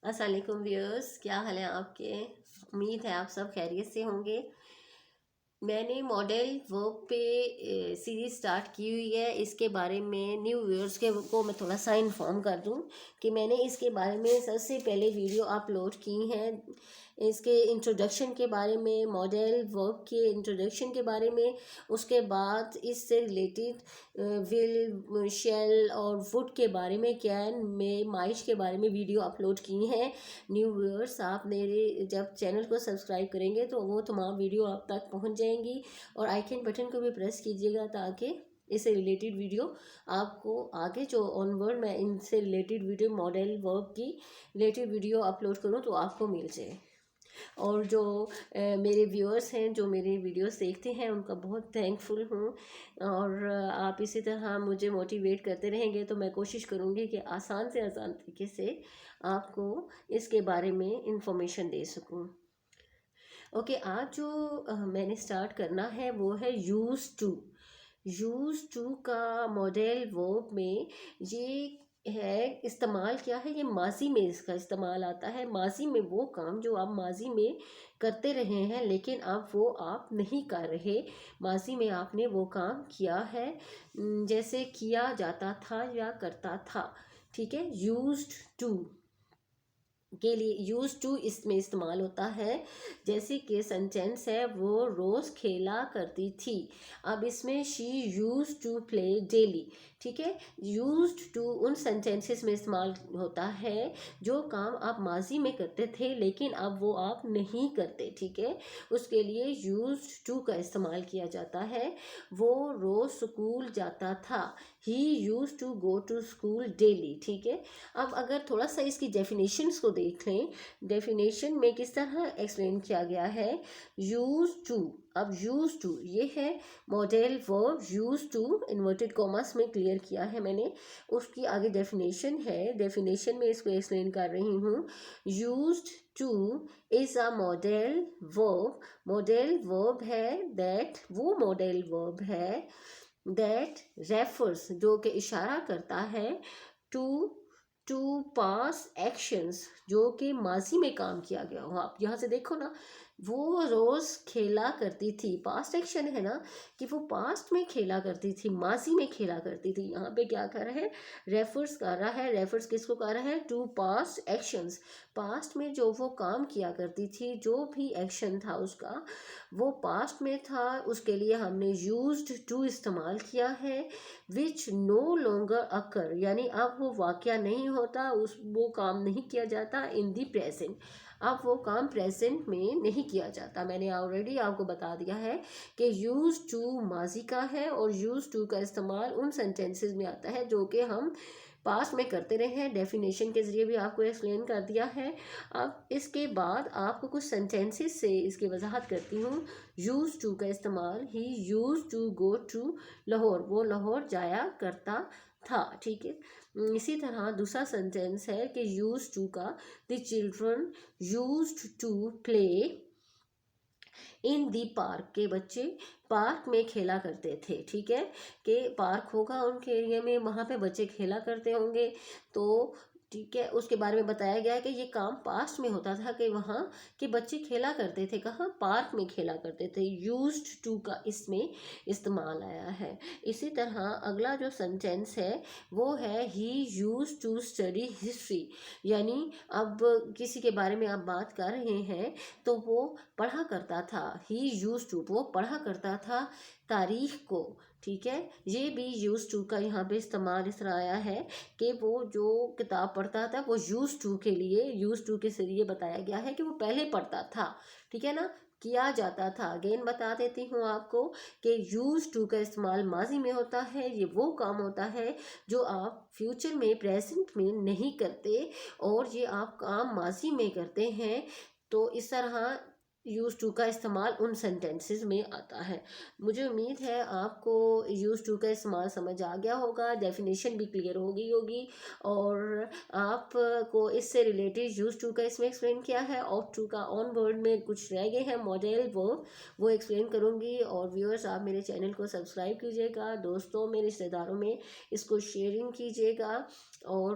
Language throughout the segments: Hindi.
अस्सलाम वालेकुम व्यूअर्स, क्या हाल है आपके। उम्मीद है आप सब खैरियत से होंगे। मैंने मॉडल वर्क पे सीरीज स्टार्ट की हुई है। इसके बारे में न्यू व्यूअर्स को मैं थोड़ा सा इन्फॉर्म कर दूं कि मैंने इसके बारे में सबसे पहले वीडियो अपलोड की हैं। इसके इंट्रोडक्शन के बारे में, मॉडल वर्क के इंट्रोडक्शन के बारे में, उसके बाद इससे रिलेटेड विल, शेल और वुड के बारे में, कैन में माइश के बारे में वीडियो अपलोड की हैं। न्यू व्यूअर्स, आप मेरे जब चैनल को सब्सक्राइब करेंगे तो वो तमाम वीडियो आप तक पहुंच जाएंगी और आइकन बटन को भी प्रेस कीजिएगा ताकि इससे रिलेटेड वीडियो आपको आगे जो ऑनवर्ड मैं इनसे रिलेटेड वीडियो, मॉडल वर्क की रिलेटेड वीडियो अपलोड करूं तो आपको मिल जाए। और जो मेरे व्यूअर्स हैं जो मेरे वीडियोस देखते हैं उनका बहुत थैंकफुल हूँ। और आप इसी तरह मुझे मोटिवेट करते रहेंगे तो मैं कोशिश करूँगी कि आसान से आसान तरीके से आपको इसके बारे में इंफॉर्मेशन दे सकूँ। ओके, आज जो मैंने स्टार्ट करना है वो है यूज़ टू का मॉडल वर्ब में ये है। इस्तेमाल क्या है, ये माजी में इसका इस्तेमाल आता है। माजी में वो काम जो आप माजी में करते रहे हैं लेकिन अब वो आप नहीं कर रहे, माजी में आपने वो काम किया है, जैसे किया जाता था या करता था। ठीक है, यूज्ड टू के लिए यूज टू इसमें इस्तेमाल होता है। जैसे कि सेंटेंस है, वो रोज़ खेला करती थी। अब इसमें she use to play daily. ठीक है, यूज टू उन सेंटेंसेस में इस्तेमाल होता है जो काम आप माजी में करते थे लेकिन अब वो आप नहीं करते। ठीक है, उसके लिए यूज टू का इस्तेमाल किया जाता है। वो रोज़ स्कूल जाता था। He used to go to school daily. ठीक है, अब अगर थोड़ा सा इसकी डेफिनेशंस को देख लें, डेफिनेशन में किस तरह एक्सप्लेन किया गया है। यूज टू, अब यूज टू ये है model verb. Use to inverted commas में क्लियर किया है मैंने। उसकी आगे डेफिनेशन है, डेफिनेशन में इसको एक्सप्लेन कर रही हूँ। Used two is a modal verb. Modal verb है दैट, वो मॉडल वर्ब है दैट रेफर्स, जो कि इशारा करता है, टू टू पास एक्शंस, जो कि माजी में काम किया गया हो। आप यहाँ से देखो ना, वो रोज़ खेला करती थी, पास्ट एक्शन है ना, कि वो पास्ट में खेला करती थी, माजी में खेला करती थी। यहाँ पे क्या कर रहा है, रेफर्स कर रहा है। रेफर्स किसको कर रहा है, टू पास्ट एक्शंस। पास्ट में जो वो काम किया करती थी, जो भी एक्शन था उसका वो पास्ट में था, उसके लिए हमने यूज्ड टू इस्तेमाल किया है। विच नो लॉन्गर अकर, यानी अब वो वाक़या नहीं होता, उस वो काम नहीं किया जाता इन दी प्रेजेंट। अब वो काम प्रेजेंट में नहीं किया जाता। मैंने ऑलरेडी आपको बता दिया है कि यूज़ टू माजी का है और यूज़ टू का इस्तेमाल उन सेंटेंसेस में आता है जो कि हम पास्ट में करते रहे हैं। डेफिनेशन के ज़रिए भी आपको एक्सप्लेन कर दिया है। अब इसके बाद आपको कुछ सेंटेंसेस से इसकी वजाहत करती हूँ। यूज़ टू का इस्तेमाल, he used to go to Lahore, वो लाहौर जाया करता था। ठीक है, इसी तरह दूसरा सेंटेंस है कि यूज टू का, the children used to play in the park, के बच्चे पार्क में खेला करते थे। ठीक है, कि पार्क होगा उनके एरिया में, वहाँ पे बच्चे खेला करते होंगे। तो ठीक है, उसके बारे में बताया गया है कि ये काम पास्ट में होता था कि वहाँ के बच्चे खेला करते थे, कहाँ, पार्क में खेला करते थे। यूज्ड टू का इसमें इस्तेमाल आया है। इसी तरह अगला जो सेंटेंस है वो है, ही यूज टू स्टडी हिस्ट्री, यानी अब किसी के बारे में आप बात कर रहे हैं तो वो पढ़ा करता था। ही यूज टू, वो पढ़ा करता था तारीख को। ठीक है, ये भी यूज टू का यहाँ पे इस्तेमाल इस तरह आया है कि वो जो किताब पढ़ता था वो यूज टू के लिए, यूज टू के जरिए बताया गया है कि वो पहले पढ़ता था। ठीक है ना, किया जाता था। अगेन बता देती हूँ आपको कि यूज टू का इस्तेमाल माजी में होता है। ये वो काम होता है जो आप फ्यूचर में, प्रेजेंट में नहीं करते और ये आप काम माजी में करते हैं। तो इस तरह यूज़ टू का इस्तेमाल उन सेंटेंसेस में आता है। मुझे उम्मीद है आपको यूज़ टू का इस्तेमाल समझ आ गया होगा, डेफिनेशन भी क्लियर हो गई होगी, और आपको इससे रिलेटेड यूज़ टू का इसमें एक्सप्लेन किया है। ऑफ टू का ऑन वर्ड में कुछ रह गए हैं मॉडल, वो एक्सप्लेन करूँगी। और व्यूअर्स, आप मेरे चैनल को सब्सक्राइब कीजिएगा, दोस्तों में रिश्तेदारों में इसको शेयरिंग कीजिएगा। और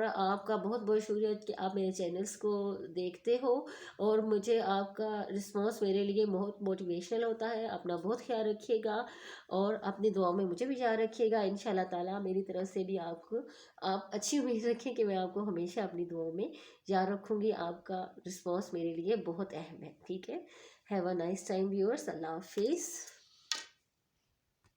आपका बहुत बहुत शुक्रिया कि आप मेरे चैनल्स को देखते हो, और मुझे आपका रिस्पांस मेरे लिए बहुत मोटिवेशनल होता है। अपना बहुत ख्याल रखिएगा और अपनी दुआओं में मुझे भी याद रखिएगा। इंशाल्लाह ताला मेरी तरफ से भी आप अच्छी उम्मीद रखें कि मैं आपको हमेशा अपनी दुआओं में याद रखूँगी। आपका रिस्पांस मेरे लिए बहुत अहम है। ठीक है, have a nice time viewers, अल्लाह हाफिज़।